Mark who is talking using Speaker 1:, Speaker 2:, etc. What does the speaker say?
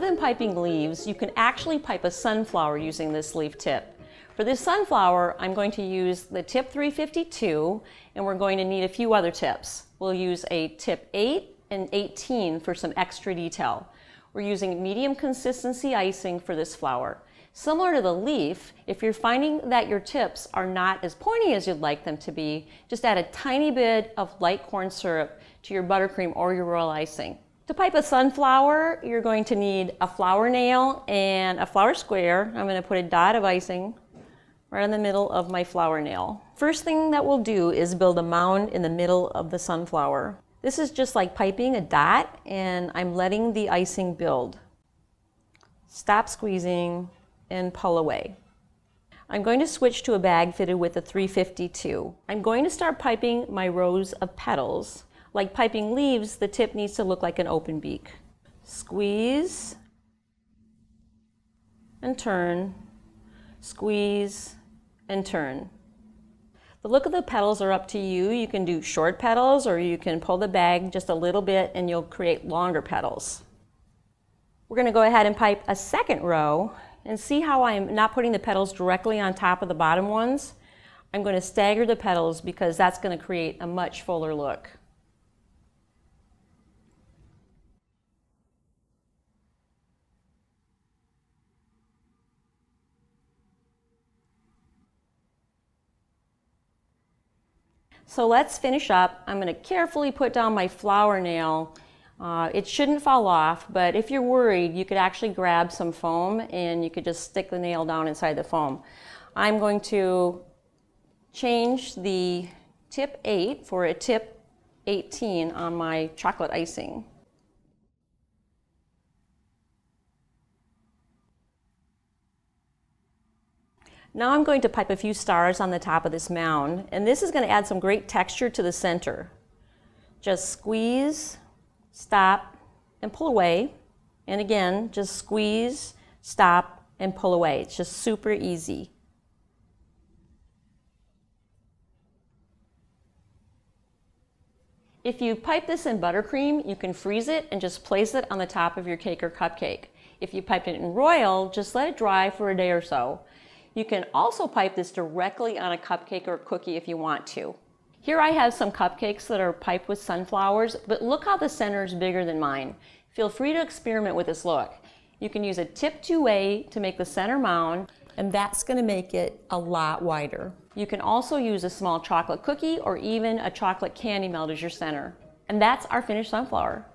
Speaker 1: than piping leaves, you can actually pipe a sunflower using this leaf tip. For this sunflower, I'm going to use the tip 352, and we're going to need a few other tips. We'll use a tip 8 and 18 for some extra detail. We're using medium consistency icing for this flower. Similar to the leaf, if you're finding that your tips are not as pointy as you'd like them to be, just add a tiny bit of light corn syrup to your buttercream or your royal icing. To pipe a sunflower, you're going to need a flower nail and a flower square. I'm going to put a dot of icing right in the middle of my flower nail. First thing that we'll do is build a mound in the middle of the sunflower. This is just like piping a dot, and I'm letting the icing build. Stop squeezing and pull away. I'm going to switch to a bag fitted with a 352. I'm going to start piping my rows of petals. Like piping leaves, the tip needs to look like an open beak. Squeeze and turn, squeeze and turn. The look of the petals are up to you. You can do short petals, or you can pull the bag just a little bit and you'll create longer petals. We're going to go ahead and pipe a second row, and see how I'm not putting the petals directly on top of the bottom ones. I'm going to stagger the petals because that's going to create a much fuller look. So let's finish up. I'm going to carefully put down my flower nail. It shouldn't fall off, but if you're worried, you could actually grab some foam and you could just stick the nail down inside the foam. I'm going to change the tip 8 for a tip 18 on my chocolate icing. Now I'm going to pipe a few stars on the top of this mound, and this is going to add some great texture to the center. Just squeeze, stop, and pull away. And again, just squeeze, stop, and pull away. It's just super easy. If you pipe this in buttercream, you can freeze it and just place it on the top of your cake or cupcake. If you piped it in royal, just let it dry for a day or so. You can also pipe this directly on a cupcake or cookie if you want to. Here I have some cupcakes that are piped with sunflowers, but look how the center is bigger than mine. Feel free to experiment with this look. You can use a tip 2A to make the center mound, and that's going to make it a lot wider. You can also use a small chocolate cookie or even a chocolate candy melt as your center. And that's our finished sunflower.